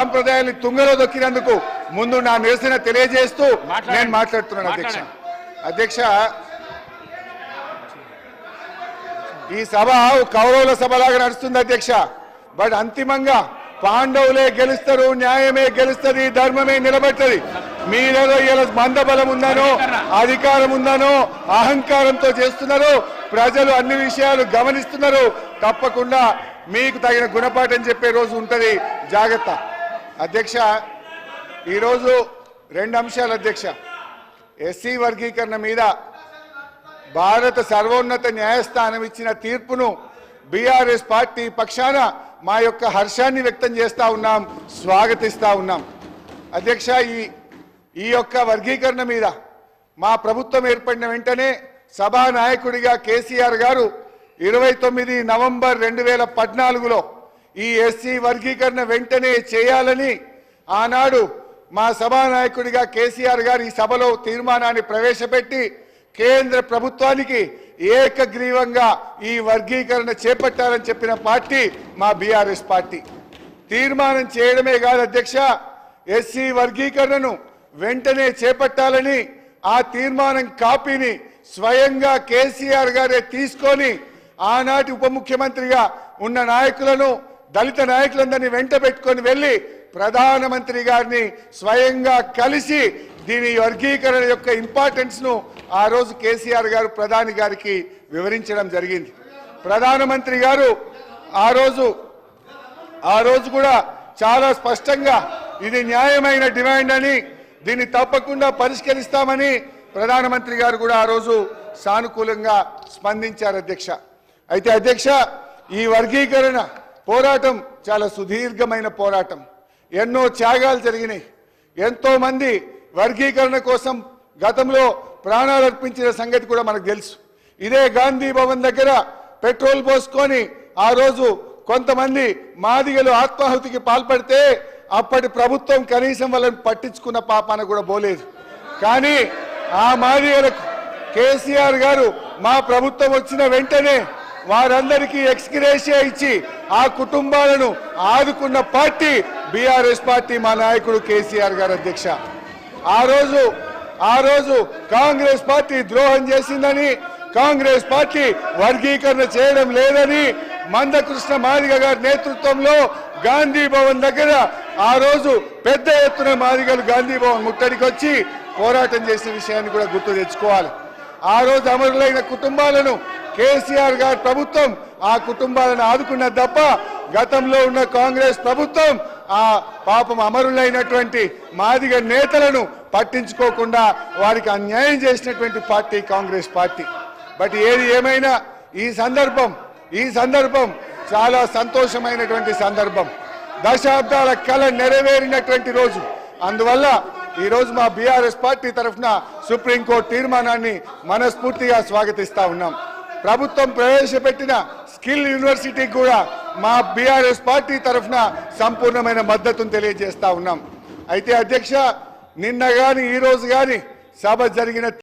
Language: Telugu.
సంప్రదాయాన్ని తుంగలో దొక్కినందుకు ముందు నా నిరసన తెలియజేస్తూ నేను మాట్లాడుతున్నాను అధ్యక్ష ఈ సభ కౌరవుల సభలాగా నడుస్తుంది అధ్యక్ష. బట్ అంతిమంగా పాండవులే గెలుస్తారు, న్యాయమే గెలుస్తుంది, ధర్మమే నిలబెట్టది. మీరేదో ఇలా మందబలం ఉందనో అధికారం ఉందనో అహంకారంతో చేస్తున్నారు. ప్రజలు అన్ని విషయాలు గమనిస్తున్నారు. తప్పకుండా మీకు తగిన గుణపాఠం చెప్పే రోజు ఉంటుంది, జాగ్రత్త. అధ్యక్ష ఈరోజు రెండు అంశాలు అధ్యక్ష. ఎస్సీ వర్గీకరణ మీద భారత సర్వోన్నత న్యాయస్థానం ఇచ్చిన తీర్పును బీఆర్ఎస్ పార్టీ పక్షాన మా యొక్క హర్షాన్ని వ్యక్తం చేస్తూ ఉన్నాం, స్వాగతిస్తూ ఉన్నాం. అధ్యక్ష ఈ యొక్క వర్గీకరణ మీద మా ప్రభుత్వం ఏర్పడిన వెంటనే సభానాయకుడిగా కేసీఆర్ గారు 29 నవంబర్ 2014లో ఈ ఎస్సీ వర్గీకరణ వెంటనే చేయాలని ఆనాడు మా సభానాయకుడిగా కేసీఆర్ గారు ఈ సభలో తీర్మానాన్ని ప్రవేశపెట్టి కేంద్ర ప్రభుత్వానికి ఏకగ్రీవంగా ఈ వర్గీకరణ చేపట్టాలని చెప్పిన పార్టీ మా బీఆర్ఎస్ పార్టీ. తీర్మానం చేయడమే కాదు అధ్యక్ష, ఎస్సీ వర్గీకరణను వెంటనే చేపట్టాలని ఆ తీర్మానం కాపీని స్వయంగా కేసీఆర్ గారే తీసుకొని ఆనాటి ఉప ముఖ్యమంత్రిగా ఉన్న నాయకులను, దళిత నాయకులందరినీ వెంట పెట్టుకొని వెళ్ళి ప్రధానమంత్రి గారిని స్వయంగా కలిసి దీని వర్గీకరణ యొక్క ఇంపార్టెన్స్ ను ఆ రోజు కేసీఆర్ గారు ప్రధాని గారికి వివరించడం జరిగింది. ప్రధానమంత్రి గారు ఆ రోజు కూడా చాలా స్పష్టంగా ఇది న్యాయమైన డిమాండ్ అని, దీన్ని తప్పకుండా పరిష్కరిస్తామని ప్రధానమంత్రి గారు కూడా ఆ రోజు సానుకూలంగా స్పందించారు అధ్యక్ష. అయితే అధ్యక్ష ఈ వర్గీకరణ పోరాటం చాలా సుదీర్ఘమైన పోరాటం. ఎన్నో త్యాగాలు జరిగినాయి. ఎంతో మంది వర్గీకరణ కోసం గతంలో ప్రాణాలు అర్పించిన సంగతి కూడా మనకు తెలుసు. ఇదే గాంధీ భవన్ దగ్గర పెట్రోల్ పోసుకొని ఆ రోజు కొంతమంది మాదిగలు ఆత్మాహుతికి పాల్పడితే అప్పటి ప్రభుత్వం కనీసం వాళ్ళని పట్టించుకున్న పాపాన కూడా పోలేదు. కానీ ఆ మాదిగలకు కేసీఆర్ గారు మా ప్రభుత్వం వచ్చిన వెంటనే వారందరికీ ఎక్స్గ్రేషియా ఇచ్చి ఆ కుటుంబాలను ఆదుకున్న పార్టీ బీఆర్ఎస్ పార్టీ, మా నాయకుడు కేసీఆర్ గారు అధ్యక్ష. ఆ రోజు కాంగ్రెస్ పార్టీ ద్రోహం చేసిందని, కాంగ్రెస్ పార్టీ వర్గీకరణ చేయడం లేదని మందకృష్ణ మాదిగ గారి నేతృత్వంలో గాంధీ భవన్ దగ్గర ఆ రోజు పెద్ద ఎత్తున మాదిగలు గాంధీ భవన్ ముట్టడికి వచ్చి పోరాటం చేసిన విషయాన్ని కూడా గుర్తు తెచ్చుకోవాలి. ఆ రోజు అమరులైన కుటుంబాలను కేసీఆర్ గారి ప్రభుత్వం ఆ కుటుంబాలను ఆదుకున్నది తప్ప గతంలో ఉన్న కాంగ్రెస్ ప్రభుత్వం ఆ పాపం అమరులైనటువంటి మాదిగ నేతలను పట్టించుకోకుండా వారికి అన్యాయం చేసినటువంటి పార్టీ కాంగ్రెస్ పార్టీ. బట్ ఏది ఏమైనా ఈ సందర్భం చాలా సంతోషమైనటువంటి సందర్భం. దశాబ్దాల కళ నెరవేరినటువంటి రోజు. అందువల్ల ఈరోజు మా బీఆర్ఎస్ పార్టీ తరఫున సుప్రీంకోర్టు తీర్మానాన్ని మనస్ఫూర్తిగా స్వాగతిస్తా ఉన్నాం. ప్రభుత్వం ప్రవేశపెట్టిన స్కిల్ యూనివర్సిటీకి కూడా మా బీఆర్ఎస్ పార్టీ తరఫున సంపూర్ణమైన మద్దతును తెలియజేస్తా ఉన్నాం. అయితే అధ్యక్ష నిన్న గాని ఈ రోజు గాని సభ జరిగిన